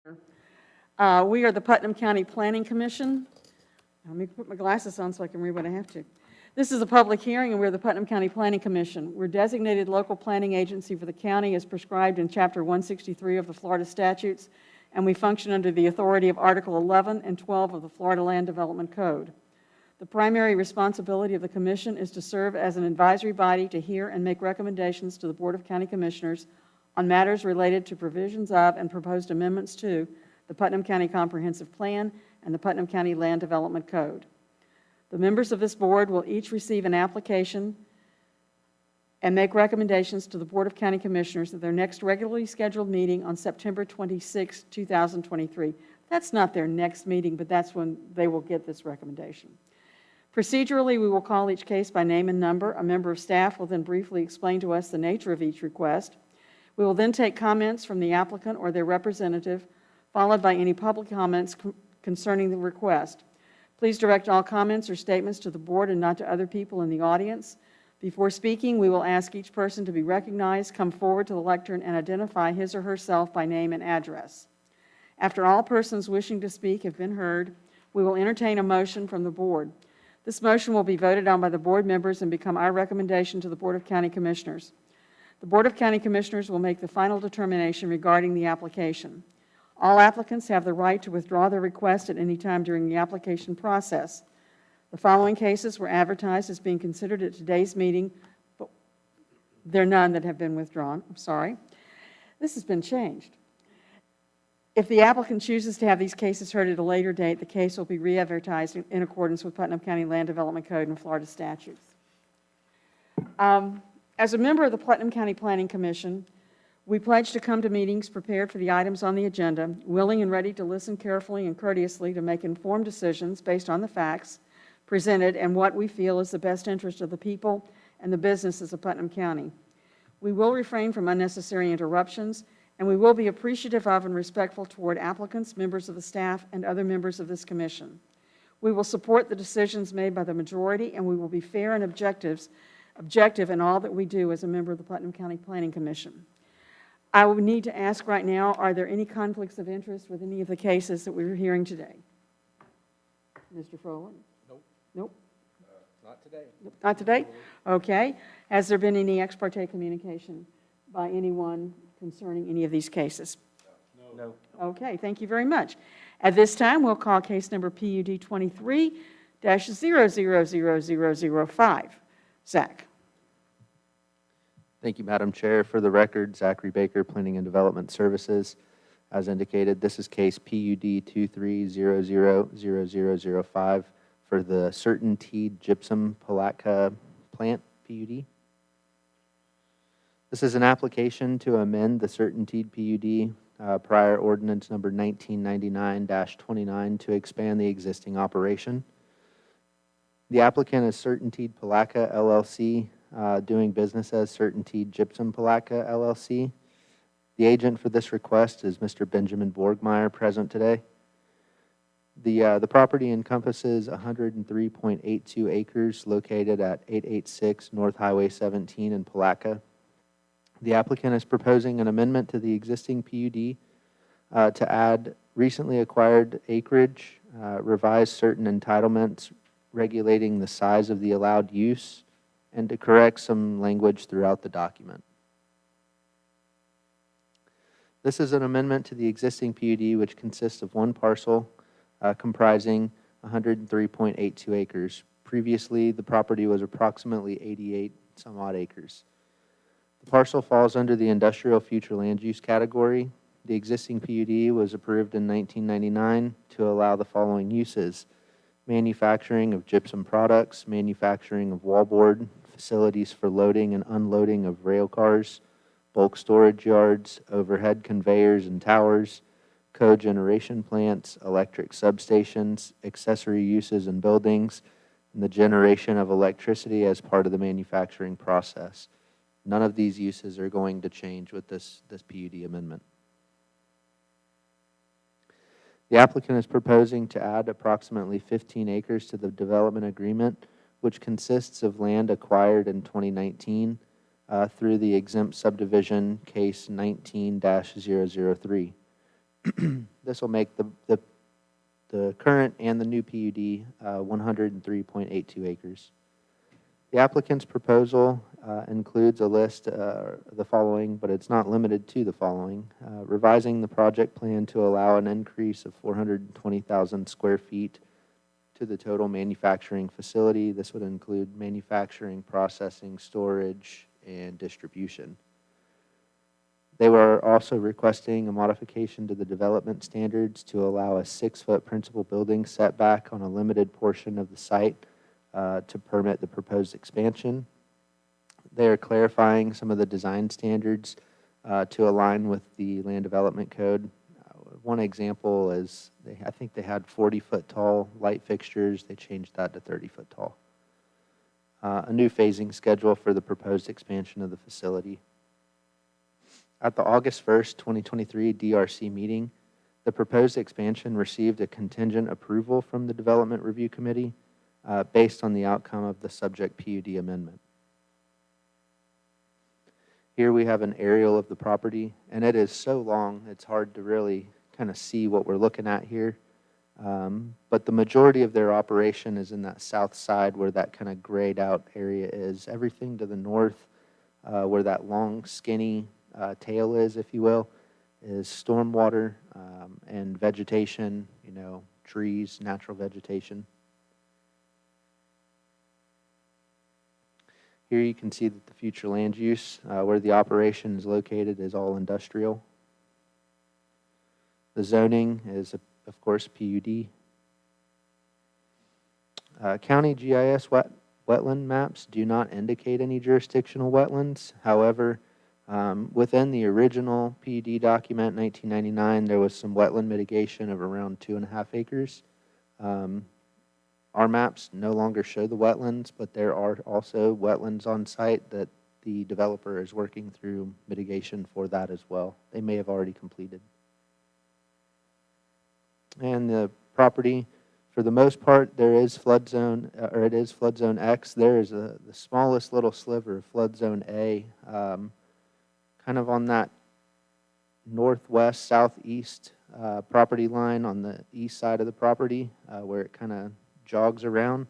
We are the Putnam County Planning Commission. Let me put my glasses on so I can read what I have to. This is a public hearing, and we're the Putnam County Planning Commission. We're designated local planning agency for the county as prescribed in Chapter 163 of the Florida statutes, and we function under the authority of Article 11 and 12 of the Florida Land Development Code. The primary responsibility of the commission is to serve as an advisory body to hear and make recommendations to the Board of County Commissioners on matters related to provisions of and proposed amendments to the Putnam County Comprehensive Plan and the Putnam County Land Development Code. The members of this board will each receive an application and make recommendations to the Board of County Commissioners at their next regularly scheduled meeting on September 26, 2023. That's not their next meeting, but that's when they will get this recommendation. Procedurally, we will call each case by name and number. A member of staff will then briefly explain to us the nature of each request. We will then take comments from the applicant or their representative, followed by any public comments concerning the request. Please direct all comments or statements to the board and not to other people in the audience. Before speaking, we will ask each person to be recognized, come forward to the lectern, and identify his or herself by name and address. After all persons wishing to speak have been heard, we will entertain a motion from the board. This motion will be voted on by the board members and become our recommendation to the Board of County Commissioners. The Board of County Commissioners will make the final determination regarding the application. All applicants have the right to withdraw their request at any time during the application process. The following cases were advertised as being considered at today's meeting, but there are none that have been withdrawn. I'm sorry. This has been changed. If the applicant chooses to have these cases heard at a later date, the case will be re-advertised in accordance with Putnam County Land Development Code and Florida statutes. As a member of the Putnam County Planning Commission, we pledge to come to meetings prepared for the items on the agenda, willing and ready to listen carefully and courteously to make informed decisions based on the facts presented and what we feel is the best interest of the people and the businesses of Putnam County. We will refrain from unnecessary interruptions, and we will be appreciative of and respectful toward applicants, members of the staff, and other members of this commission. We will support the decisions made by the majority, and we will be fair and objective in all that we do as a member of the Putnam County Planning Commission. I would need to ask right now, are there any conflicts of interest with any of the cases that we were hearing today? Mr. Froland? Nope. Nope. Not today. Not today? Okay. Has there been any ex parte communication by anyone concerning any of these cases? No. Okay, thank you very much. At this time, we'll call case number PUD 23-000005. Zach. Thank you, Madam Chair. For the record, Zachary Baker, Planning and Development Services. As indicated, this is case PUD 23-000005 for the CertainTeed Gypsum Palatka Plant PUD. This is an application to amend the CertainTeed PUD prior ordinance number 1999-29 to expand the existing operation. The applicant is CertainTeed Palatka LLC, doing business as CertainTeed Gypsum Palatka LLC. The agent for this request is Mr. Benjamin Borgmeyer, present today. The property encompasses 103.82 acres located at 886 North Highway 17 in Palatka. The applicant is proposing an amendment to the existing PUD to add recently acquired acreage, revise certain entitlements regulating the size of the allowed use, and to correct some language throughout the document. This is an amendment to the existing PUD, which consists of one parcel comprising 103.82 acres. Previously, the property was approximately 88 some odd acres. The parcel falls under the industrial future land use category. The existing PUD was approved in 1999 to allow the following uses: manufacturing of gypsum products, manufacturing of wallboard, facilities for loading and unloading of rail cars, bulk storage yards, overhead conveyors and towers, cogeneration plants, electric substations, accessory uses in buildings, and the generation of electricity as part of the manufacturing process. None of these uses are going to change with this PUD amendment. The applicant is proposing to add approximately 15 acres to the development agreement, which consists of land acquired in 2019 through the exempt subdivision case 19-003. This will make the current and the new PUD 103.82 acres. The applicant's proposal includes a list of the following, but it's not limited to the following. Revising the project plan to allow an increase of 420,000 square feet to the total manufacturing facility. This would include manufacturing, processing, storage, and distribution. They were also requesting a modification to the development standards to allow a 6-foot principal building setback on a limited portion of the site to permit the proposed expansion. They are clarifying some of the design standards to align with the land development code. One example is I think they had 40-foot tall light fixtures. They changed that to 30-foot tall. A new phasing schedule for the proposed expansion of the facility. At the August 1st, 2023 DRC meeting, the proposed expansion received a contingent approval from the Development Review Committee based on the outcome of the subject PUD amendment. Here we have an aerial of the property, and it is so long it's hard to really kind of see what we're looking at here. But the majority of their operation is in that south side where that kind of grayed out area is. Everything to the north where that long skinny tail is, if you will, is stormwater and vegetation, trees, natural vegetation. Here you can see that the future land use where the operation is located is all industrial. The zoning is, of course, PUD. County GIS wetland maps do not indicate any jurisdictional wetlands. However, within the original PUD document, 1999, there was some wetland mitigation of around 2.5 acres. Our maps no longer show the wetlands, but there are also wetlands on site that the developer is working through mitigation for that as well. They may have already completed. And the property, for the most part, there is flood zone, or it is flood zone X. There is the smallest little sliver of flood zone A, kind of on that northwest, southeast property line on the east side of the property where it kind of jogs around.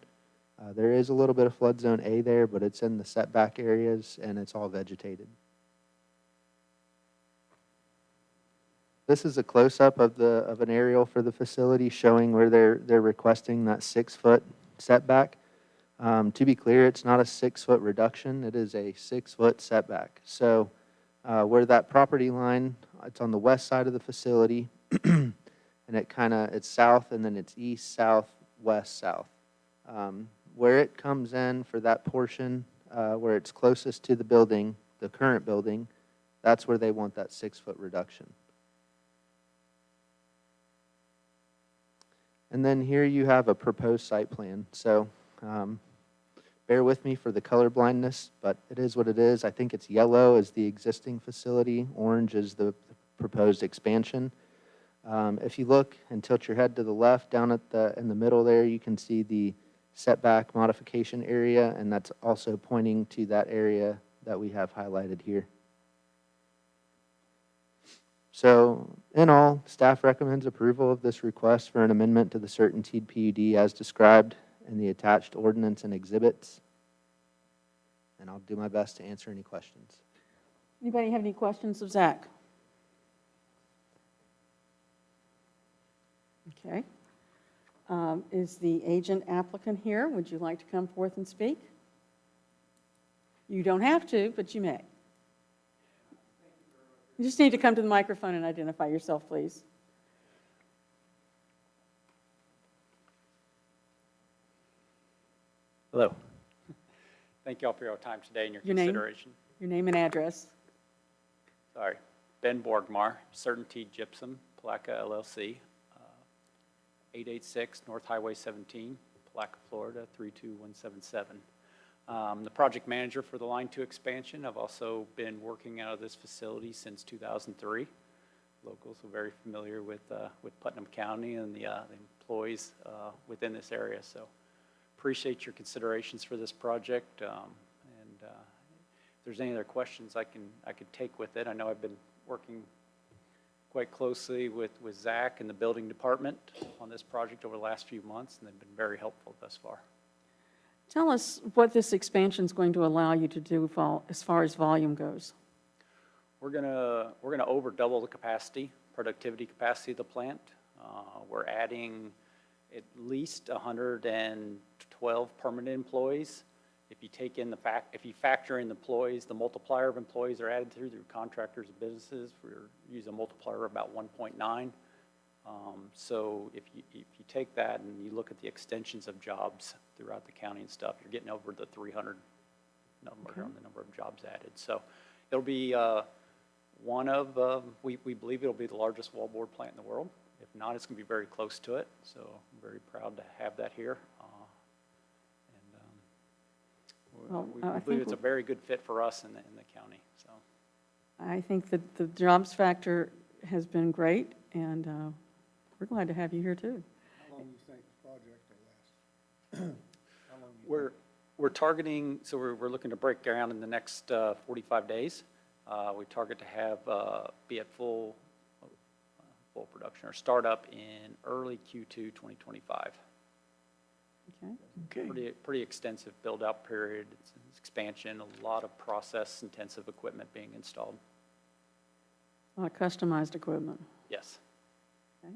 There is a little bit of flood zone A there, but it's in the setback areas and it's all vegetated. This is a close-up of an aerial for the facility showing where they're requesting that 6-foot setback. To be clear, it's not a 6-foot reduction. It is a 6-foot setback. So where that property line, it's on the west side of the facility, and it's south, and then it's east, south, west, south. Where it comes in for that portion, where it's closest to the building, the current building, that's where they want that 6-foot reduction. And then here you have a proposed site plan. So bear with me for the color blindness, but it is what it is. I think it's yellow is the existing facility. Orange is the proposed expansion. If you look and tilt your head to the left, down in the middle there, you can see the setback modification area, and that's also pointing to that area that we have highlighted here. So, in all, staff recommends approval of this request for an amendment to the certainteed PUD as described in the attached ordinance and exhibits. And I'll do my best to answer any questions. Anybody have any questions of Zach? Okay. Is the agent applicant here? Would you like to come forth and speak? You don't have to, but you may. You just need to come to the microphone and identify yourself, please. Hello. Thank you all for your time today and your consideration. Your name and address. Sorry. Ben Borgmar, Certainty Gypsum, Palaca LLC, 886 North Highway 17, Palaca, Florida, 32177. The project manager for the Line 2 expansion. I've also been working out of this facility since 2003. Locals are very familiar with Putnam County and the employees within this area. So appreciate your considerations for this project. If there's any other questions I could take with it. I know I've been working quite closely with Zach and the building department on this project over the last few months, and they've been very helpful thus far. Tell us what this expansion is going to allow you to do as far as volume goes. We're gonna over double the capacity, productivity capacity of the plant. We're adding at least 112 permanent employees. If you take in if you factor in the employees, the multiplier of employees that are added through contractors and businesses, we're using a multiplier of about 1.9. So if you take that and you look at the extensions of jobs throughout the county and stuff, you're getting over the 300 number on the number of jobs added. So it'll be we believe it'll be the largest wallboard plant in the world. If not, it's going to be very close to it. So I'm very proud to have that here. Well, We I believe think it's a very good fit for us in the county. So I think that the jobs factor has been great, and we're glad to have you here, too. How long do you think the project will last? How long do you we're targeting, so we're looking to break ground in the next 45 days. We target to have be at full production or start up in early Q2 2025. Okay. Pretty extensive build-out period. It's an expansion, a lot of process-intensive equipment being installed. A lot of customized equipment. Yes. Okay.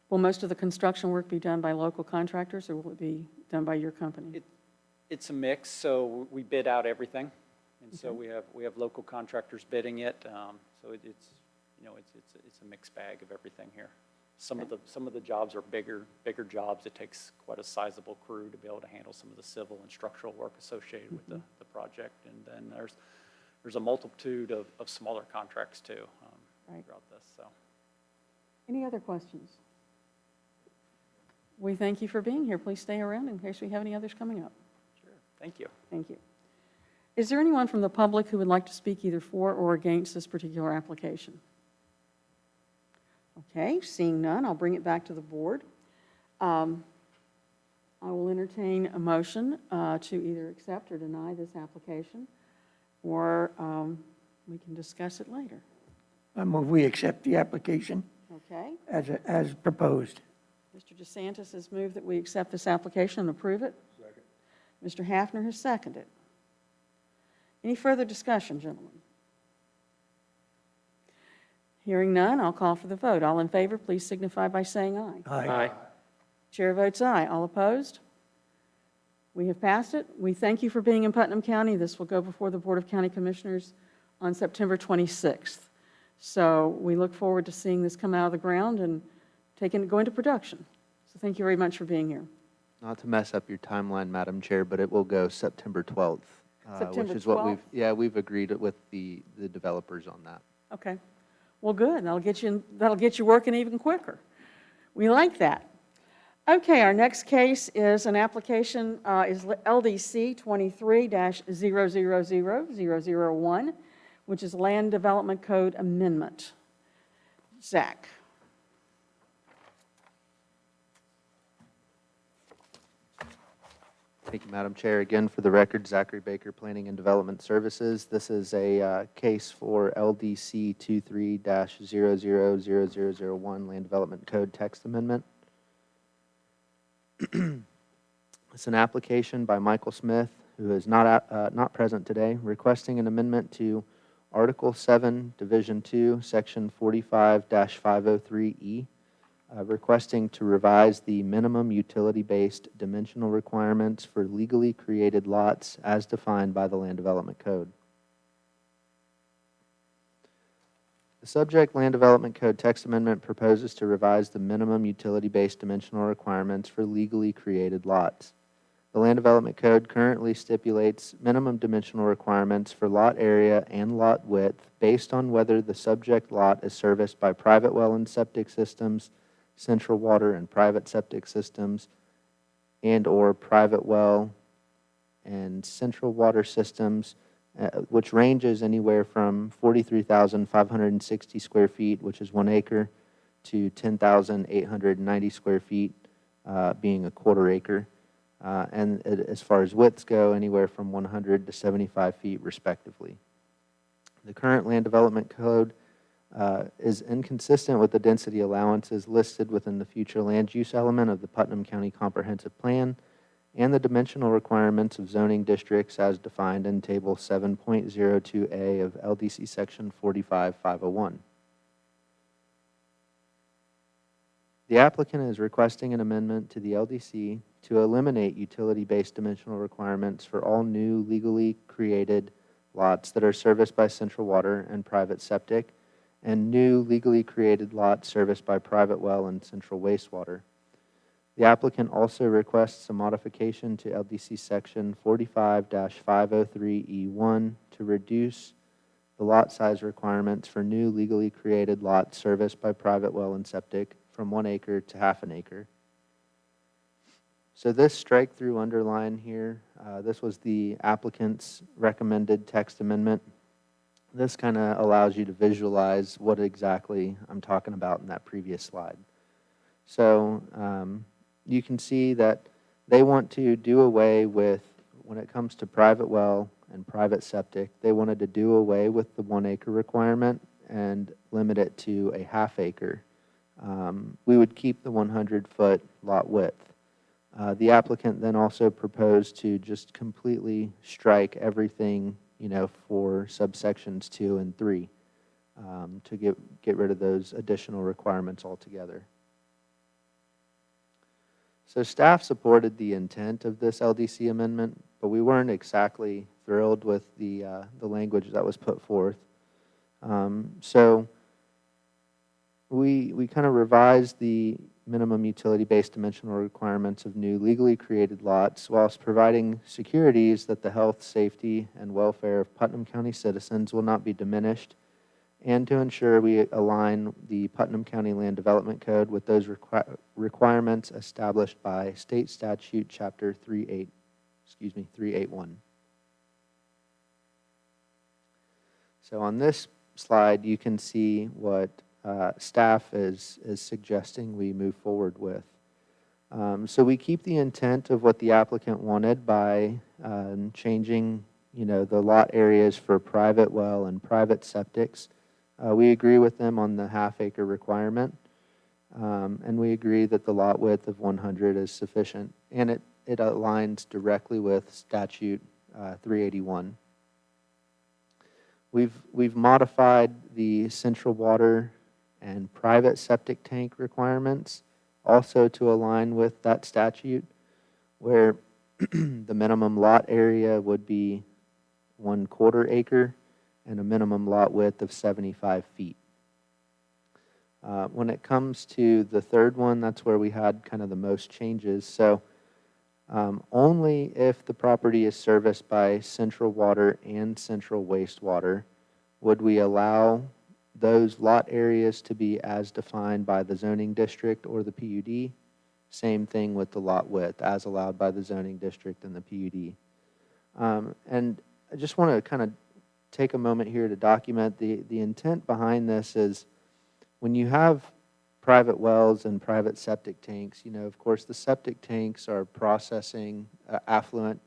Will most of the construction work be done by local contractors, or will it be done by your company? It's a mix, so we bid out everything, and so Okay. we have local contractors bidding it. So it's a mixed bag of everything here. Some of the jobs are bigger jobs. It takes quite a sizable crew to be able to handle some of the civil and structural work associated with the project. And then there's a multitude of smaller contracts too Right. throughout this. So Any other questions? We thank you for being here. Please stay around in case we have any others coming up. sure, thank you. Thank you. Is there anyone from the public who would like to speak either for or against this particular application? Okay, seeing none, I'll bring it back to the board. I will entertain a motion to either accept or deny this application, or we can discuss it later. I move we accept the application Okay? as proposed. Mr. DeSantis has moved that we accept this application and approve it. Second. Mr. Hafner has seconded. Any further discussion, gentlemen? Hearing none, I'll call for the vote. All in favor, please signify by saying aye. Aye. Chair votes aye. All opposed? We have passed it. We thank you for being in Putnam County. This will go before the Board of County Commissioners on September 26th. So we look forward to seeing this come out of the ground and go into production. So thank you very much for being here. Not to mess up your timeline, Madam Chair, but it will go September 12th. September Which is what 12th? we've agreed with the developers on that. Okay. Well, good. That'll get you working even quicker. We like that. Okay, our next case is an application, is LDC 23-000001, which is Land Development Code Amendment. Zach. Thank you, Madam Chair. Again, for the record, Zachary Baker, Planning and Development Services. This is a case for LDC 23-000001 Land Development Code Text Amendment. It's an application by Michael Smith, who is not present today, requesting an amendment to Article 7, Division 2, Section 45-503E, requesting to revise the minimum utility-based dimensional requirements for legally created lots as defined by the Land Development Code. The subject Land Development Code text amendment proposes to revise the minimum utility-based dimensional requirements for legally created lots. The Land Development Code currently stipulates minimum dimensional requirements for lot area and lot width based on whether the subject lot is serviced by private well and septic systems, central water and private septic systems, and/or private well and central water systems, which ranges anywhere from 43,560 square feet, which is 1 acre, to 10,890 square feet, being a quarter acre. And as far as widths go, anywhere from 100 to 75 feet, respectively. The current land development code is inconsistent with the density allowances listed within the future land use element of the Putnam County Comprehensive Plan and the dimensional requirements of zoning districts as defined in Table 7.02A of LDC Section 45501. The applicant is requesting an amendment to the LDC to eliminate utility-based dimensional requirements for all new legally created lots that are serviced by central water and private septic, and new legally created lots serviced by private well and central wastewater. The applicant also requests a modification to LDC Section 45-503E1 to reduce the lot size requirements for new legally created lots serviced by private well and septic from 1 acre to half an acre. So this strike-through underline here, this was the applicant's recommended text amendment. This kind of allows you to visualize what exactly I'm talking about in that previous slide. So you can see that they want to do away with, when it comes to private well and private septic, they wanted to do away with the 1 acre requirement and limit it to a half acre. We would keep the 100-foot lot width. The applicant then also proposed to just completely strike everything, for subsections 2 and 3 to get rid of those additional requirements altogether. So staff supported the intent of this LDC amendment, but we weren't exactly thrilled with the language that was put forth. So we kind of revised the minimum utility-based dimensional requirements of new legally created lots whilst providing securities that the health, safety, and welfare of Putnam County citizens will not be diminished, and to ensure we align the Putnam County Land Development Code with those requirements established by State Statute Chapter 381. So on this slide, you can see what staff is suggesting we move forward with. So we keep the intent of what the applicant wanted by changing, the lot areas for private well and private septics. We agree with them on the half-acre requirement, and we agree that the lot width of 100 is sufficient, and it aligns directly with Statute 381. We've modified the central water and private septic tank requirements also to align with that statute, where the minimum lot area would be 1/4 acre and a minimum lot width of 75 feet. When it comes to the third one, that's where we had kind of the most changes. So only if the property is serviced by central water and central wastewater would we allow those lot areas to be as defined by the zoning district or the PUD. Same thing with the lot width, as allowed by the zoning district and the PUD. And I just want to kind of take a moment here to document the intent behind this is when you have private wells and private septic tanks, of course the septic tanks are processing affluent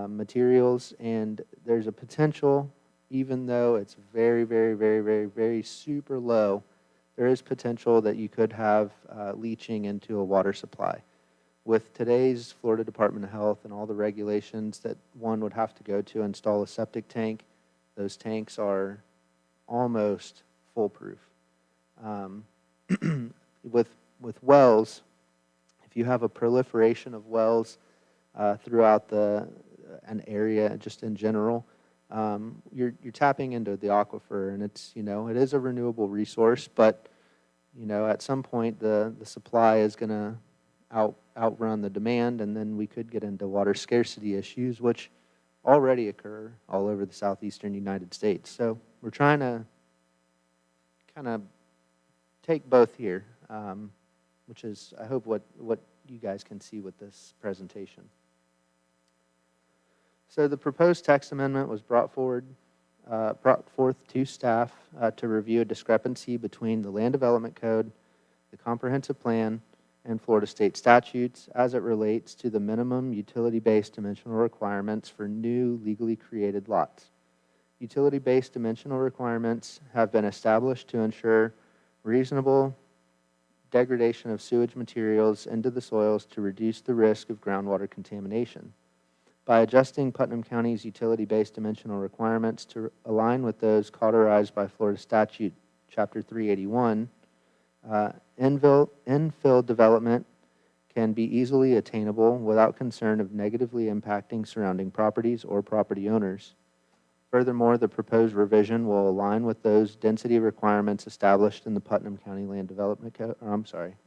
materials, and there's a potential, even though it's very, very, very, very, very super low, there is potential that you could have leaching into a water supply. With today's Florida Department of Health and all the regulations that one would have to go to install a septic tank, those tanks are almost foolproof. With wells, if you have a proliferation of wells throughout an area, just in general, you're tapping into the aquifer, and it's it is a renewable resource, but at some point the supply is going to outrun the demand, and then we could get into water scarcity issues, which already occur all over the southeastern United States. So we're trying to kind of take both here, which is, I hope, what you guys can see with this presentation. So the proposed text amendment was brought forth to staff to review a discrepancy between the Land Development Code, the Comprehensive Plan, and Florida state statutes as it relates to the minimum utility-based dimensional requirements for new legally created lots. Utility-based dimensional requirements have been established to ensure reasonable degradation of sewage materials into the soils to reduce the risk of groundwater contamination. By adjusting Putnam County's utility-based dimensional requirements to align with those cauterized by Florida Statute Chapter 381, infill development can be easily attainable without concern of negatively impacting surrounding properties or property owners. Furthermore, the proposed revision will align with those density requirements established in the Putnam County Land Development Code,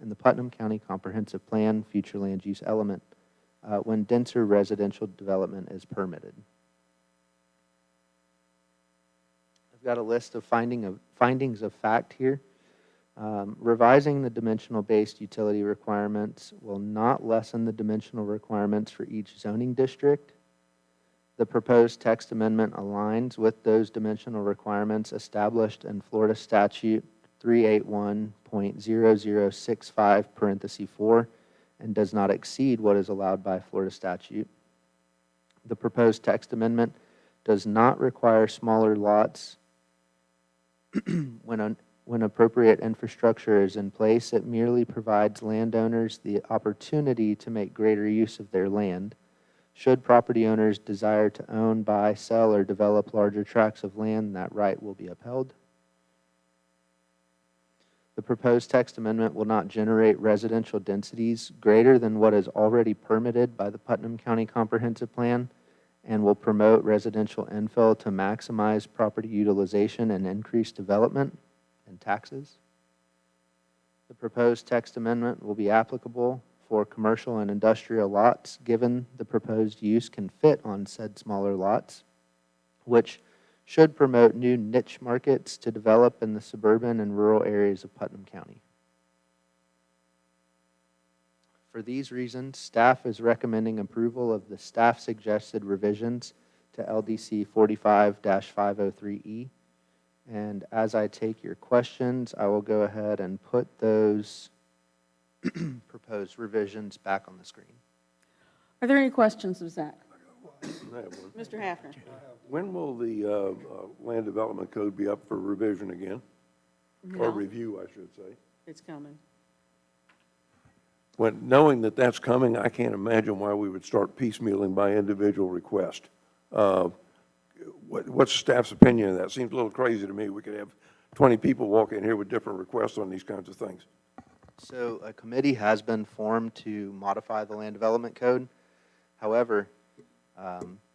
in the Putnam County Comprehensive Plan Future Land Use Element when denser residential development is permitted. I've got a list of findings of fact here. Revising the dimensional-based utility requirements will not lessen the dimensional requirements for each zoning district. The proposed text amendment aligns with those dimensional requirements established in Florida Statute 381.0065 parenthesis 4 and does not exceed what is allowed by Florida statute. The proposed text amendment does not require smaller lots when appropriate infrastructure is in place. It merely provides landowners the opportunity to make greater use of their land. Should property owners desire to own, buy, sell, or develop larger tracts of land, that right will be upheld. The proposed text amendment will not generate residential densities greater than what is already permitted by the Putnam County Comprehensive Plan and will promote residential infill to maximize property utilization and increase development and taxes. The proposed text amendment will be applicable for commercial and industrial lots, given the proposed use can fit on said smaller lots, which should promote new niche markets to develop in the suburban and rural areas of Putnam County. For these reasons, staff is recommending approval of the staff-suggested revisions to LDC 45-503E. And as I take your questions, I will go ahead and put those proposed revisions back on the screen. Are there any questions of Zach? I have one. Mr. Hafner? When will the land development code be up for revision again? Or No. review, I should say. It's coming. Knowing that that's coming, I can't imagine why we would start piecemealing by individual request. What's staff's opinion of that? Seems a little crazy to me. We could have 20 people walk in here with different requests on these kinds of things. So a committee has been formed to modify the land development code. However,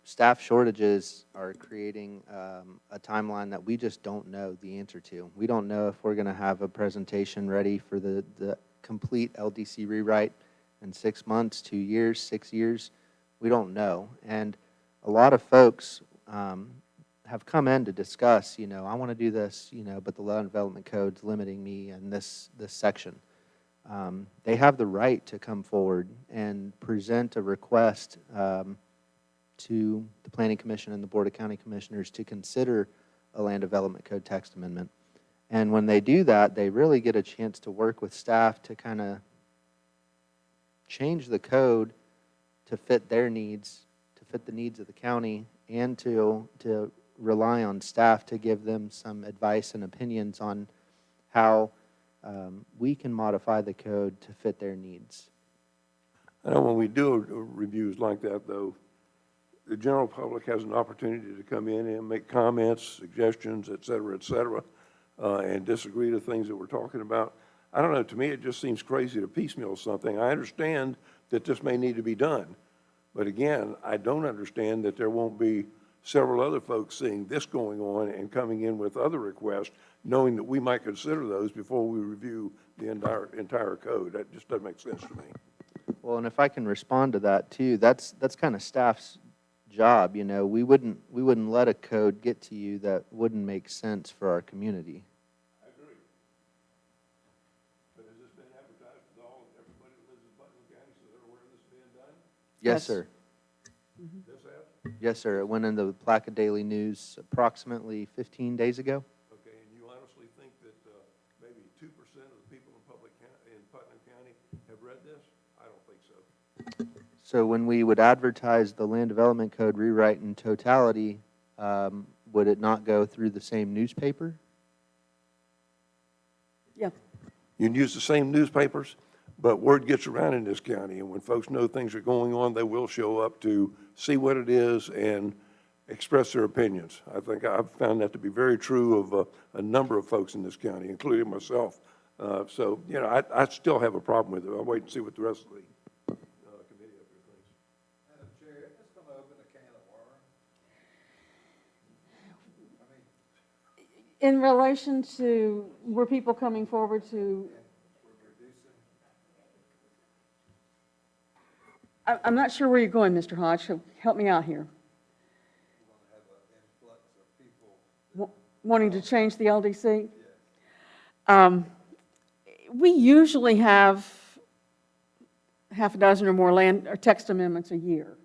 staff shortages are creating a timeline that we just don't know the answer to. We don't know if we're going to have a presentation ready for the complete LDC rewrite in 6 months, 2 years, 6 years. We don't know. And a lot of folks have come in to discuss, I want to do this, but the land development code's limiting me in this section. They have the right to come forward and present a request to the Planning Commission and the Board of County Commissioners to consider a land development code text amendment. And when they do that, they really get a chance to work with staff to kind of change the code to fit their needs, to fit the needs of the county, and to rely on staff to give them some advice and opinions on how we can modify the code to fit their needs. I know when we do reviews like that, though, the general public has an opportunity to come in and make comments, suggestions, et cetera, and disagree to things that we're talking about. I don't know, to me, it just seems crazy to piecemeal something. I understand that this may need to be done, but again, I don't understand that there won't be several other folks seeing this going on and coming in with other requests, knowing that we might consider those before we review the entire code. That just doesn't make sense to me. Well, and if I can respond to that too, that's kind of staff's job. We wouldn't let a code get to you that wouldn't make sense for our community. I agree. But has this been advertised to everybody that lives in Putnam County so they're aware this is being done? Yes, Yes. sir. This has? Yes, sir. It went in the Plaquemine Daily News approximately 15 days ago. Okay, and you honestly think that maybe 2% of the people in Putnam County have read this? I don't think so. So when we would advertise the land development code rewrite in totality, would it not go through the same newspaper? Yeah, You can use the same newspapers, but word gets around in this county, and when folks know things are going on, they will show up to see what it is and express their opinions. I think I've found that to be very true of a number of folks in this county, including myself. So, you know, I still have a problem with it. I'll wait and see what the rest of the committee up here thinks. Madam Chair, isn't this gonna open a can of worms? in relation to, were people coming forward to, I'm not sure where you're going, Mr. Hodge, so help me out here. Wanting to change the LDC? We usually have half a dozen or more land or text amendments a year.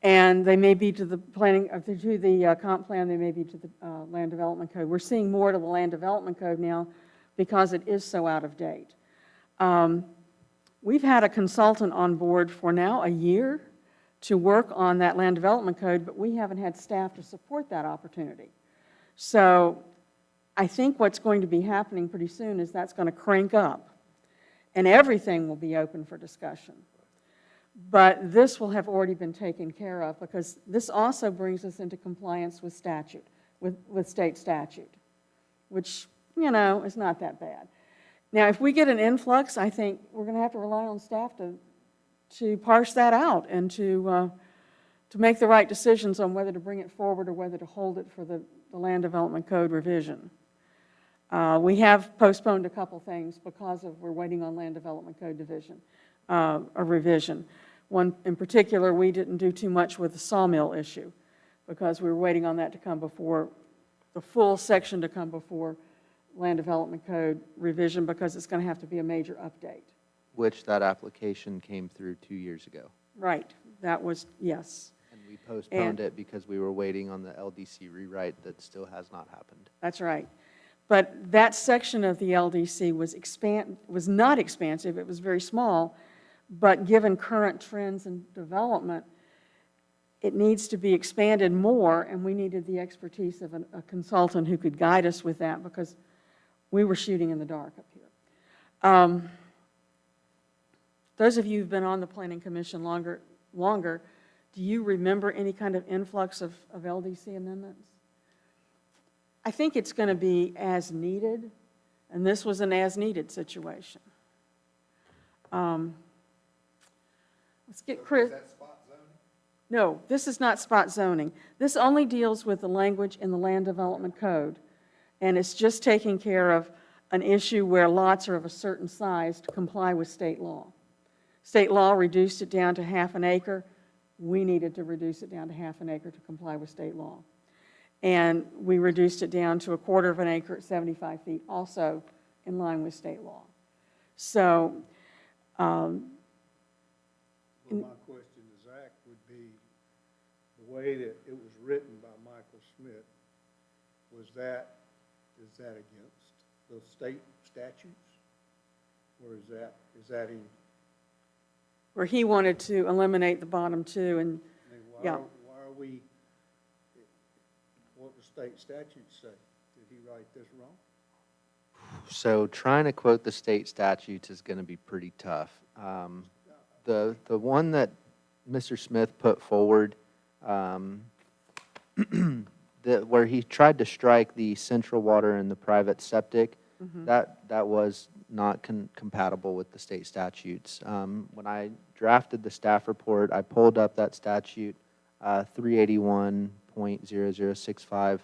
And they may be to the planning, or to the comp plan, they may be to the land development code. We're seeing more to the land development code now because it is so out of date. We've had a consultant on board for now a year to work on that land development code, but we haven't had staff to support that opportunity. So I think what's going to be happening pretty soon is that's going to crank up, and everything will be open for discussion. But this will have already been taken care of, because this also brings us into compliance with statute, with state statute, which, you know, is not that bad. Now, if we get an influx, I think we're going to have to rely on staff to parse that out and to make the right decisions on whether to bring it forward or whether to hold it for the land development code revision. We have postponed a couple things because we're waiting on land development code division, a revision. One in particular, we didn't do too much with the sawmill issue because we were waiting on that to come before, the full section to come before land development code revision, because it's going to have to be a major update. Which that application came through 2 years ago. Right, that was, yes. And we postponed it because we were waiting on the LDC rewrite that still has not happened. That's right. But that section of the LDC was not expansive, it was very small, but given current trends and development, it needs to be expanded more, and we needed the expertise of a consultant who could guide us with that, because we were shooting in the dark up here. Those of you who've been on the Planning Commission longer, do you remember any kind of influx of LDC amendments? I think it's going to be as needed, and this was an as-needed situation. Let's get Chris. Is that spot zoning? No, this is not spot zoning. This only deals with the language in the land development code, and it's just taking care of an issue where lots are of a certain size to comply with state law. State law reduced it down to half an acre. We needed to reduce it down to half an acre to comply with state law. And we reduced it down to a quarter of an acre at 75 feet, also in line with state law. So, Well, my question to Zach would be, the way that it was written by Michael Smith, is that against the state statutes? Or is that in, where he wanted to eliminate the bottom two, and I mean, yeah. why are we, what do state statutes say? Did he write this wrong? So trying to quote the state statutes is going to be pretty tough. The one that Mr. Smith put forward, where he tried to strike the central water and the private septic, that was not compatible with the state statutes. When I drafted the staff report, I pulled up that statute, 381.0065,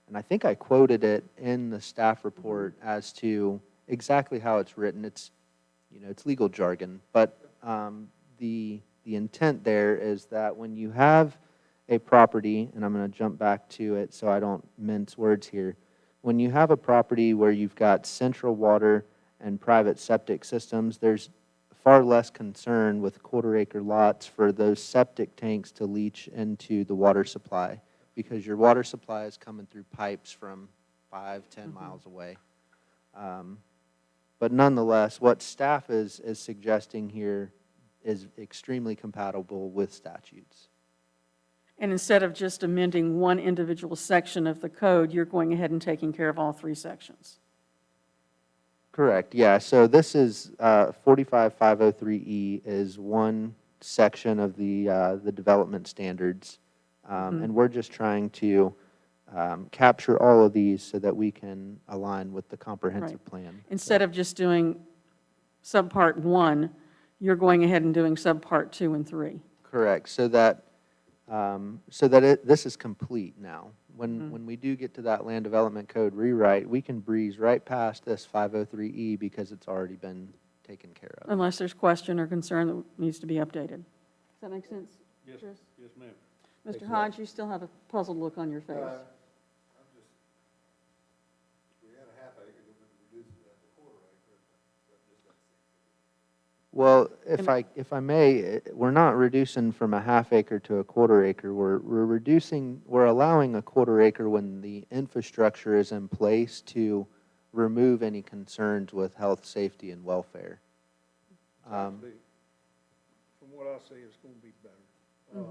and I think I quoted it in the staff report as to exactly how it's written. It's, you know, it's legal jargon, but the intent there is that when you have a property, and I'm going to jump back to it so I don't mince words here, when you have a property where you've got central water and private septic systems, there's far less concern with quarter-acre lots for those septic tanks to leach into the water supply, because your water supply is coming through pipes from 5-10 miles away. But nonetheless, what staff is suggesting here is extremely compatible with statutes. And instead of just amending one individual section of the code, you're going ahead and taking care of all 3 sections. Correct, yeah. So this is 45503E is one section of the development standards. And we're just trying to capture all of these so that we can align with the comprehensive plan. Instead of just doing subpart 1, you're going ahead and doing subpart 2 and 3. Correct, so that this is complete now. When we do get to that land development code rewrite, we can breeze right past this 503E because it's already been taken care of. Unless there's question or concern that needs to be updated. Does that make sense? Yes, Chris? yes, ma'am. Mr. Hodge, you still have a puzzled look on your face. We had a half acre, then we reduced it to quarter acre. Well, if I may, we're not reducing from a half acre to a quarter acre. We're allowing a quarter acre when the infrastructure is in place to remove any concerns with health, safety, and welfare. From what I see, it's gonna be better. I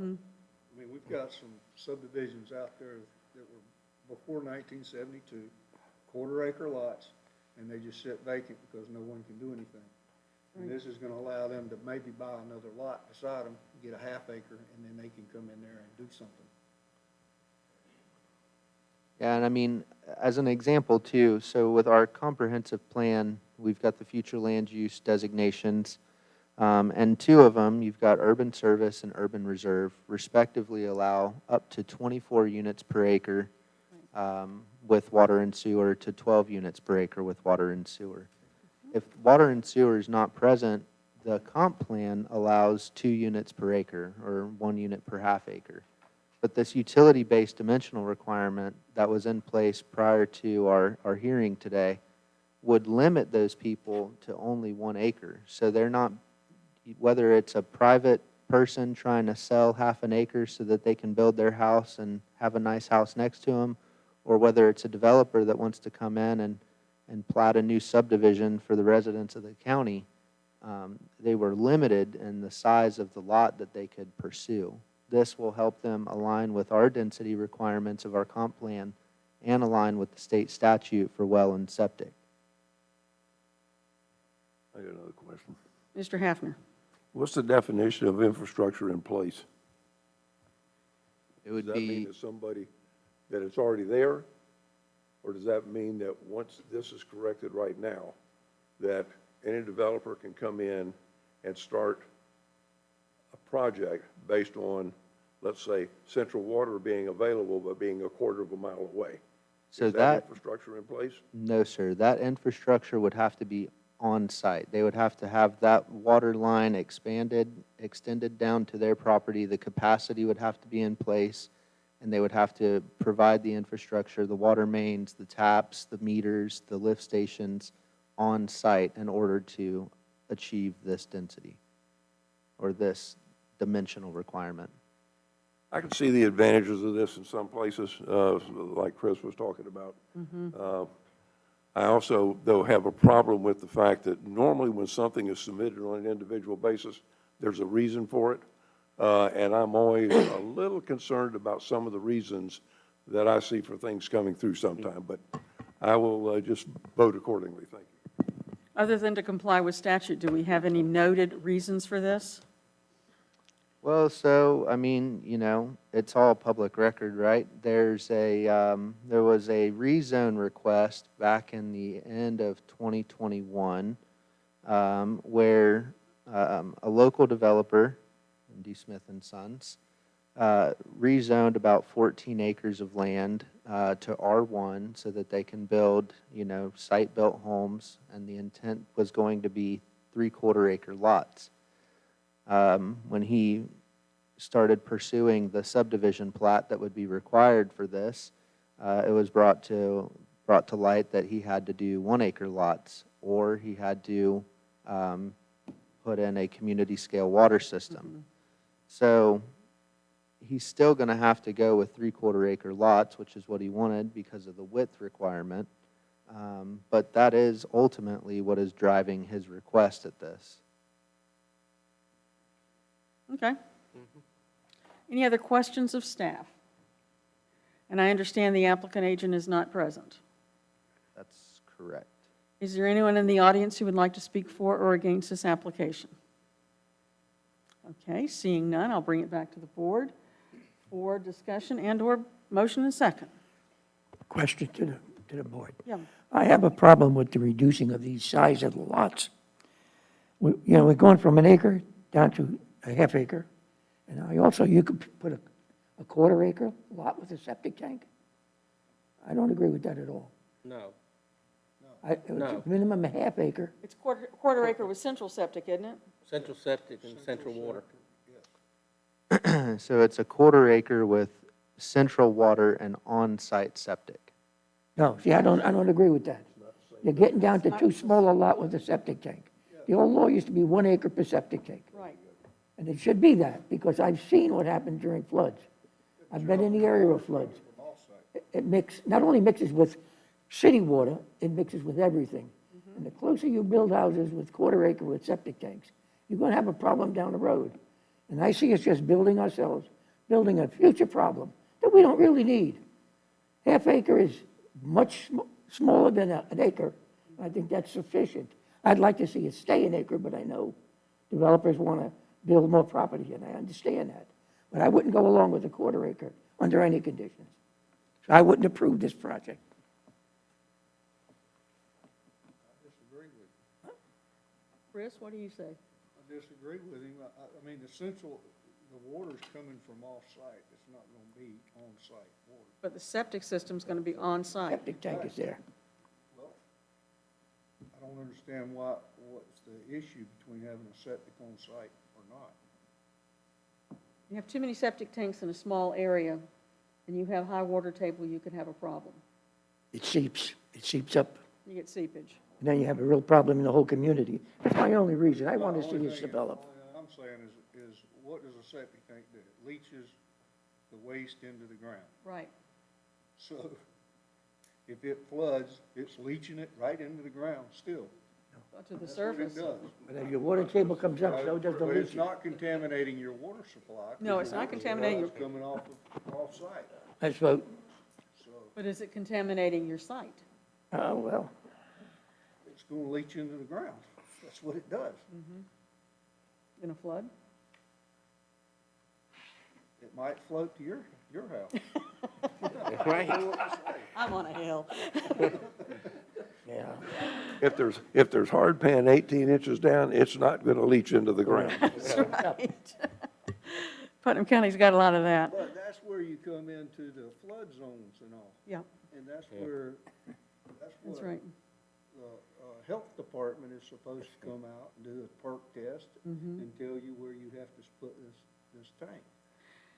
mean, we've got some subdivisions out there that were before 1972, quarter acre lots, and they just sit vacant because no one can do anything. And this is gonna allow them to maybe buy another lot beside them, get a half acre, and then they can come in there and do something. Yeah, and I mean, as an example too, so with our comprehensive plan, we've got the future land use designations, and 2 of them, you've got urban service and urban reserve, respectively allow up to 24 units per acre with water and sewer to 12 units per acre with water and sewer. If water and sewer is not present, the comp plan allows 2 units per acre or 1 unit per half acre. But this utility-based dimensional requirement that was in place prior to our hearing today would limit those people to only 1 acre. So they're not, whether it's a private person trying to sell half an acre so that they can build their house and have a nice house next to them, or whether it's a developer that wants to come in and plat a new subdivision for the residents of the county, they were limited in the size of the lot that they could pursue. This will help them align with our density requirements of our comp plan and align with the state statute for well and septic. I got another question. Mr. Hafner? What's the definition of infrastructure in place? It would Does that mean be, that somebody, that it's already there? Or does that mean that once this is corrected right now, that any developer can come in and start a project based on, let's say, central water being available but being a quarter of a mile away? so Is that infrastructure in place? no, sir, that infrastructure would have to be on site. They would have to have that water line extended down to their property. The capacity would have to be in place, and they would have to provide the infrastructure, the water mains, the taps, the meters, the lift stations on site in order to achieve this density or this dimensional requirement. I can see the advantages of this in some places, like Chris was talking about. I also, though, have a problem with the fact that normally when something is submitted on an individual basis, there's a reason for it. And I'm always a little concerned about some of the reasons that I see for things coming through sometime. But I will just vote accordingly. Thank you. Other than to comply with statute, do we have any noted reasons for this? Well, so, I mean, you know, it's all public record, right? There was a rezone request back in the end of 2021 where a local developer, D. Smith and Sons, rezoned about 14 acres of land to R1 so that they can build, you know, site-built homes, and the intent was going to be 3/4 acre lots. When he started pursuing the subdivision plat that would be required for this, it was brought to light that he had to do 1 acre lots, or he had to put in a community scale water system. So he's still going to have to go with 3/4 acre lots, which is what he wanted because of the width requirement. But that is ultimately what is driving his request at this. Okay. Any other questions of staff? And I understand the applicant agent is not present. That's correct. Is there anyone in the audience who would like to speak for or against this application? Okay, seeing none, I'll bring it back to the board for discussion and/or motion and second. Question to the board. Yeah. I have a problem with the reducing of these size of the lots. We're going from an acre down to a half acre. And you could put a quarter acre lot with a septic tank. I don't agree with that at all. No. No. Minimum a half acre. It's quarter acre with central septic, isn't it? Central septic and central water. So it's a quarter acre with central water and on-site septic. No, see, I don't agree with that. You're getting down to too small a lot with a septic tank. The old law used to be 1 acre per septic tank. Right. And it should be that, because I've seen what happened during floods. I've been in the area of floods. Not only mixes with city water, it mixes with everything. And the closer you build houses with quarter acre with septic tanks, you're going to have a problem down the road. And I see us just building a future problem that we don't really need. Half acre is much smaller than an acre. I think that's sufficient. I'd like to see it stay an acre, but I know developers want to build more property, and I understand that. But I wouldn't go along with a quarter acre under any conditions. So I wouldn't approve this project. I disagree with you. Chris, what do you say? I disagree with him. I mean, the water's coming from off-site. It's not gonna be on-site water. But the septic system's going to be on-site. Septic tank is there. Well, I don't understand what's the issue between having a septic on-site or not. You have too many septic tanks in a small area, and you have high water table, you could have a problem. It seeps up, You get seepage. and then you have a real problem in the whole community. That's my only reason. I want to see this develop. All I'm saying is what does a septic tank do? It leaches the waste into the ground. Right. So if it floods, it's leaching it right into the ground still. To the That's what surface. it does. But as your water table comes up, so does the But it's leaching. not contaminating your water supply. No, it's not contaminating your- It's coming off-site, Let's vote. so But is it contaminating your site? Oh, well, it's gonna leach into the ground. That's what it does. In a flood? It might float to your house. Right. I'm on a hill. yeah. If there's hard pan 18 inches down, it's not going to leach into the ground. That's right. Putnam County's got a lot of that. But that's where you come into the flood zones and all. Yeah, And that's where, that's right. the health department is supposed to come out and do a perk test and tell you where you have to split this tank.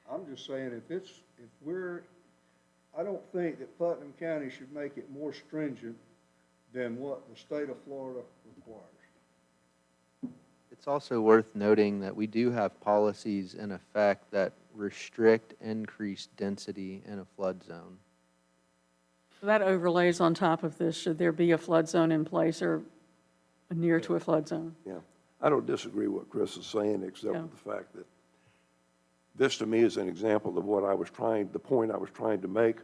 I'm just saying, I don't think that Putnam County should make it more stringent than what the state of Florida requires. It's also worth noting that we do have policies in effect that restrict increased density in a flood zone. So that overlays on top of this, should there be a flood zone in place or near to a flood zone? Yeah, I don't disagree with what Chris is saying, except Yeah. for the fact that this, to me, is an example of the point I was trying to make.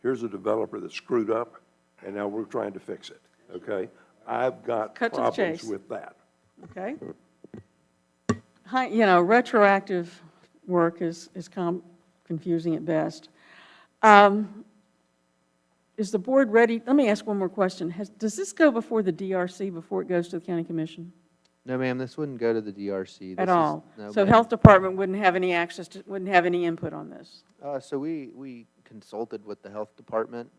Here's a developer that screwed up, and now we're trying to fix it, okay? I've got Cut to the problems chase. with that. Okay? Retroactive work is confusing at best. Is the board ready? Let me ask one more question. Does this go before the DRC before it goes to the county commission? No, ma'am, this wouldn't go to the DRC. At This is- all? no, So ma'am. health department wouldn't have any access to, wouldn't have any input on this? So we consulted with the health department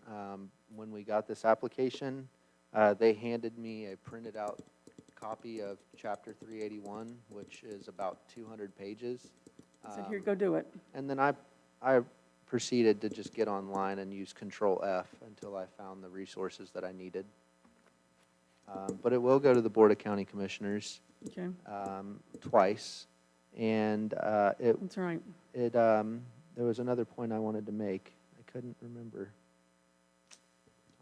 when we got this application. They handed me a printed out copy of Chapter 381, which is about 200 pages. I said, here, go do it. And then I proceeded to just get online and use Control F until I found the resources that I needed. But it will go to the Board of County Commissioners Okay, twice. And that's right. there was another point I wanted to make. I couldn't remember.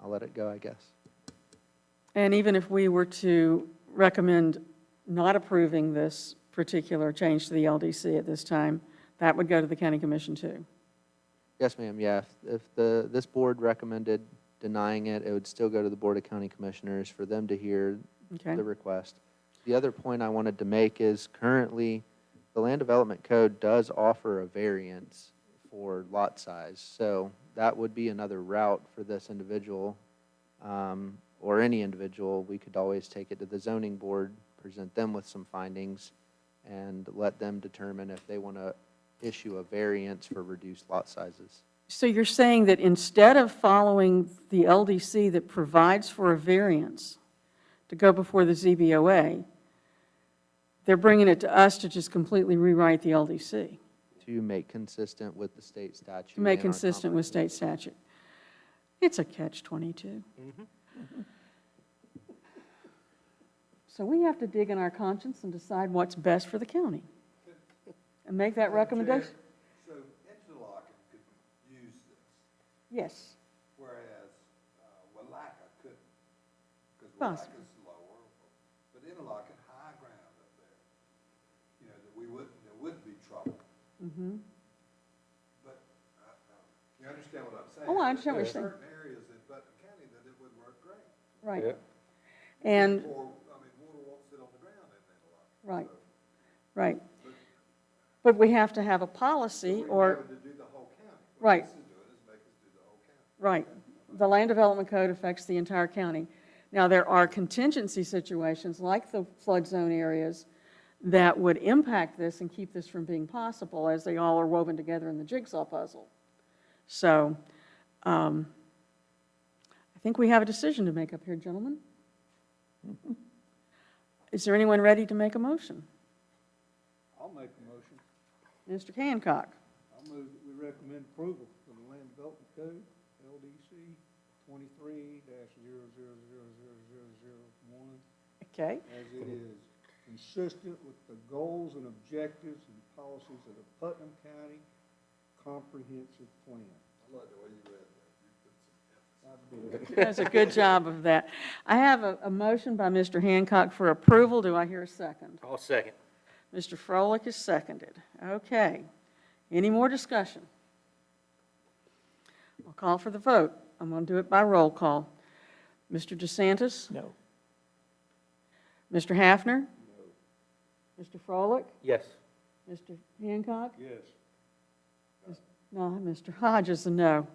I'll let it go, I guess. And even if we were to recommend not approving this particular change to the LDC at this time, That would go to the county commission too. Yes, ma'am, yeah. If this board recommended denying it, it would still go to the Board of County Commissioners for them to hear Okay? the request. The other point I wanted to make is currently, the Land Development Code does offer a variance for lot size. So that would be another route for this individual, or any individual. We could always take it to the zoning board, present them with some findings, and let them determine if they want to issue a variance for reduced lot sizes. So you're saying that instead of following the LDC that provides for a variance to go before the ZBOA, they're bringing it to us to just completely rewrite the LDC, To make consistent with the state statute. to make and our consistent with state statute. It's a catch-22. So we have to dig in our conscience and decide what's best for the county and make that recommendation. So Interlochen could use this, Yes. whereas Willaca couldn't, because Possibly. Willaca's lower, but Interlochen, high ground up there. You know, that there wouldn't be trouble. But, you understand what I'm saying? Oh, I understand what you're There saying. are certain areas in Putnam County that it would work great. Right. And, Or, water won't sit on the ground in Interlochen. right, right. But we have to have a policy or, To do the whole county. right, What this is doing is make us do the whole county. right. The Land Development Code affects the entire county. Now, there are contingency situations like the flood zone areas that would impact this and keep this from being possible as they all are woven together in the jigsaw puzzle. So, I think we have a decision to make up here, gentlemen. Is there anyone ready to make a motion? I'll make a motion. Mr. Hancock? I'll move that we recommend approval for the Land Development Code, LDC 23-00000001, Okay. as it is consistent with the goals and objectives and policies of the Putnam County Comprehensive Plan. I like the way you read that. Does a good job of that. I have a motion by Mr. Hancock for approval. Do I hear a second? I'll second. Mr. Froelich is seconded. Okay. Any more discussion? I'll call for the vote. I'm going to do it by roll call. Mr. DeSantis? No. Mr. Hafner? No. Mr. Froelich? Yes. Mr. Hancock? Yes. No, Mr. Hodges, a no.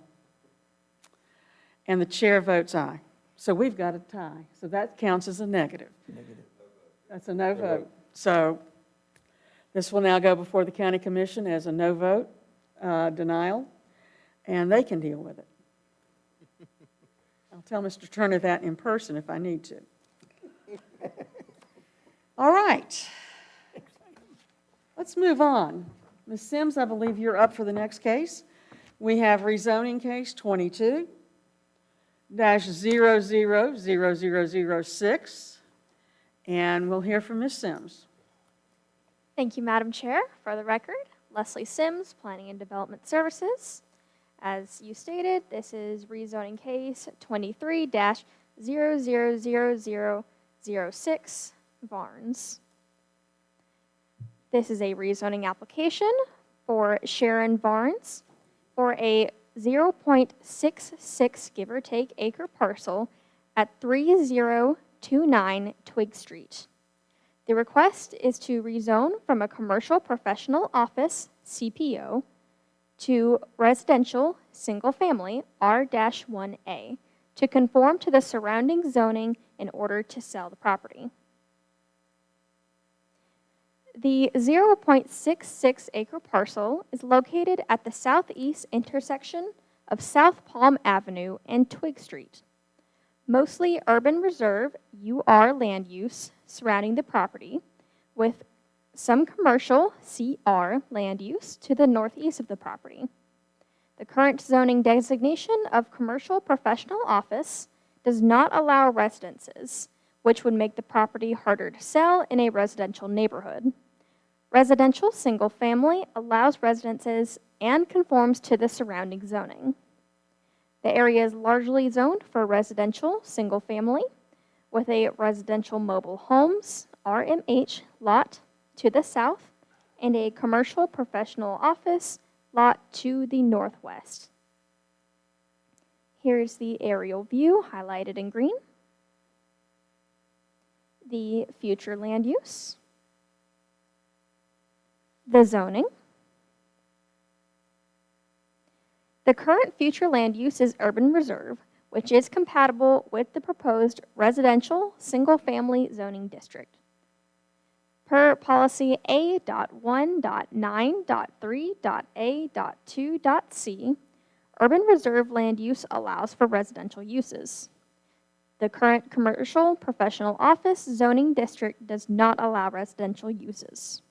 And the chair votes aye. So we've got a tie. So that counts as a negative. That's a no vote. So this will now go before the county commission as a no vote, denial, and they can deal with it. I'll tell Mr. Turner that in person if I need to. All right. Let's move on. Ms. Sims, I believe you're up for the next case. We have rezoning case 22-000006, and we'll hear from Ms. Sims. Thank you, Madam Chair. For the record, Leslie Sims, Planning and Development Services. As you stated, this is rezoning case 23-000006, Barnes. This is a rezoning application for Sharon Barnes for a 0.66, give or take, acre parcel at 3029 Twig Street. The request is to rezone from a commercial professional office, CPO, to residential single-family, R-1A, to conform to the surrounding zoning in order to sell the property. The 0.66 acre parcel is located at the southeast intersection of South Palm Avenue and Twig Street. Mostly urban reserve UR land use surrounding the property, with some commercial CR land use to the northeast of the property. The current zoning designation of commercial professional office does not allow residences, which would make the property harder to sell in a residential neighborhood. Residential single-family allows residences and conforms to the surrounding zoning. The area is largely zoned for residential single-family, with a residential mobile homes, RMH, lot to the south and a commercial professional office lot to the northwest. Here's the aerial view highlighted in green. The future land use, the zoning. The current future land use is urban reserve, which is compatible with the proposed residential single-family zoning district. Per policy A.1.9.3.A.2.C, urban reserve land use allows for residential uses. The current commercial professional office zoning district does not allow residential uses.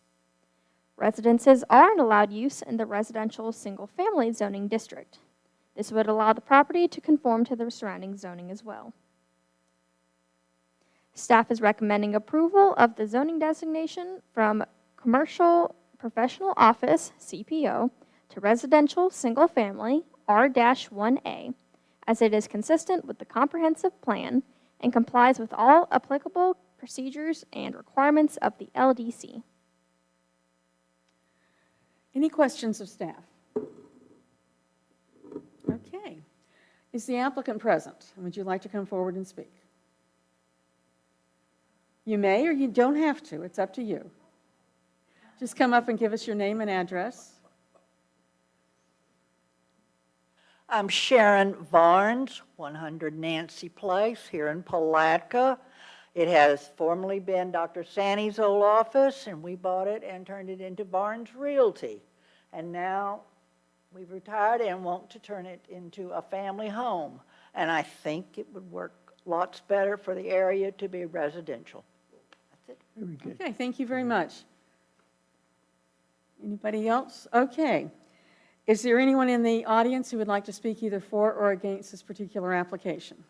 Residences aren't allowed use in the residential single-family zoning district. This would allow the property to conform to the surrounding zoning as well. Staff is recommending approval of the zoning designation from commercial professional office, CPO, to residential single-family, R-1A, as it is consistent with the comprehensive plan and complies with all applicable procedures and requirements of the LDC. Any questions of staff? Okay. Is the applicant present? Would you like to come forward and speak? You may or you don't have to. It's up to you. Just come up and give us your name and address. I'm Sharon Varnes, 100 Nancy Place here in Palatka. It has formerly been Dr. Sanny's old office, and we bought it and turned it into Varnes Realty. And now we've retired and want to turn it into a family home. And I think it would work lots better for the area to be residential. That's it. Very good. Okay, thank you very much. Anybody else? Okay. Is there anyone in the audience who would like to speak either for or against this particular application?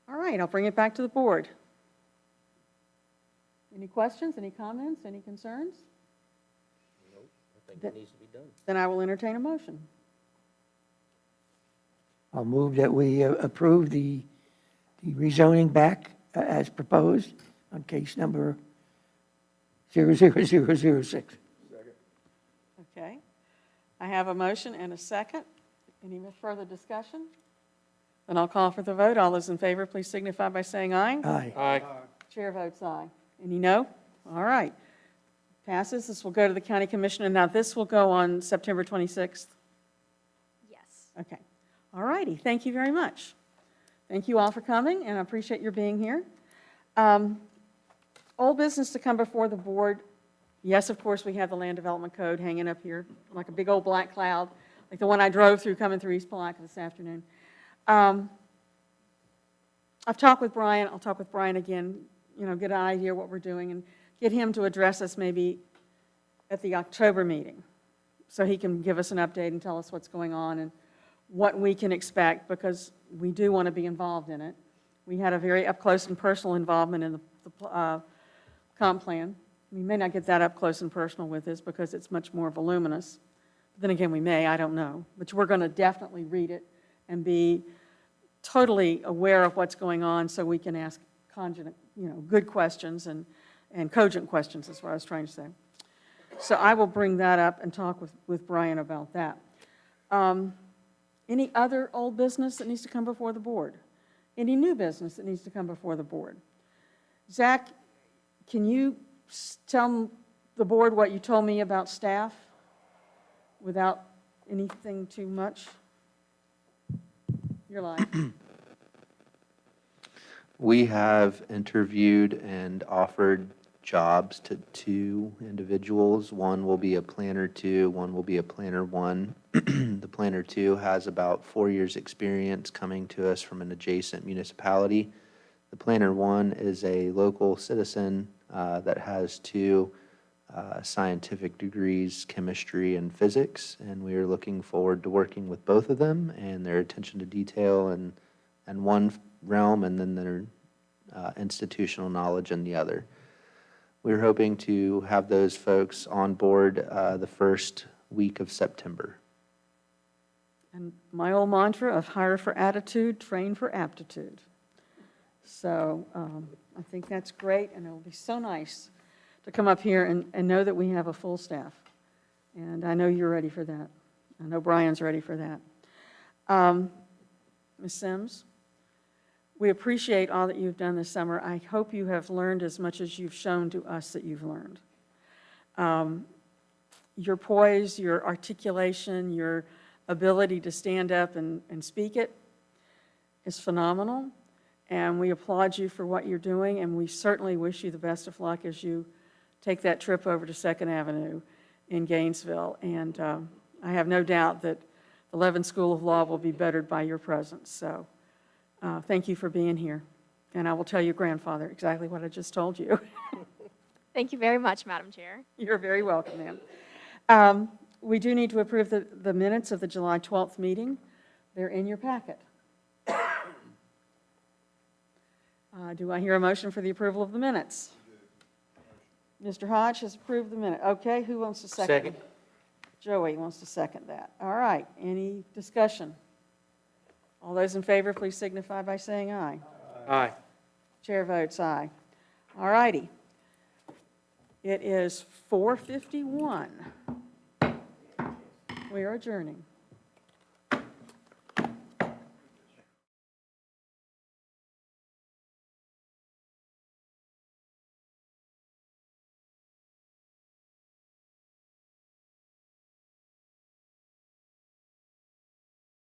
All right, I'll bring it back to the board. Any questions, any comments, any concerns? Nope, I think it needs to be done. Then I will entertain a motion. I'll move that we approve the rezoning back as proposed on case number 00006. Okay. I have a motion and a second. Any further discussion? Then I'll call for the vote. All those in favor, please signify by saying aye. Aye. Aye. Chair votes aye. Any no? All right. Passes. This will go to the county commissioner. Now, this will go on September 26th. Yes. Okay. All righty. Thank you very much. Thank you all for coming, and I appreciate your being here. Old business to come before the board. Yes, of course, we have the land development code hanging up here like a big old black cloud, like the one I drove through coming through East Palatka this afternoon. I've talked with Brian. I'll talk with Brian again, get an idea of what we're doing and get him to address us maybe at the October meeting so he can give us an update and tell us what's going on and what we can expect, because we do want to be involved in it. We had a very up-close and personal involvement in the comp plan. We may not get that up close and personal with this because it's much more voluminous. But then again, we may, I don't know. But we're going to definitely read it and be totally aware of what's going on so we can ask good questions and cogent questions is what I was trying to say. So I will bring that up and talk with Brian about that. Any other old business that needs to come before the board? Any new business that needs to come before the board? Zach, can you tell the board what you told me about staff without anything too much? You're live. We have interviewed and offered jobs to 2 individuals. One will be a planner 2, one will be a planner 1. The planner 2 has about 4 years' experience coming to us from an adjacent municipality. The planner 1 is a local citizen that has 2 scientific degrees, chemistry and physics, and we are looking forward to working with both of them and their attention to detail in one realm and then their institutional knowledge in the other. We're hoping to have those folks on board the first week of September. And my old mantra of hire for attitude, train for aptitude. So I think that's great, and it'll be so nice to come up here and know that we have a full staff. And I know you're ready for that. I know Brian's ready for that. Ms. Sims, we appreciate all that you've done this summer. I hope you have learned as much as you've shown to us that you've learned. Your poise, your articulation, your ability to stand up and speak it is phenomenal, and we applaud you for what you're doing, and we certainly wish you the best of luck as you take that trip over to 2nd Avenue in Gainesville. And I have no doubt that the Levin School of Law will be bettered by your presence. So thank you for being here. And I will tell your grandfather exactly what I just told you. Thank you very much, Madam Chair. You're very welcome, ma'am. We do need to approve the minutes of the July 12th meeting. They're in your packet. Do I hear a motion for the approval of the minutes? Mr. Hodge has approved the minute. Okay, who wants to second? Second. Joey wants to second that. All right, any discussion? All those in favor, please signify by saying aye. Aye. Chair votes aye. All righty. It is 4:51. We are adjourning.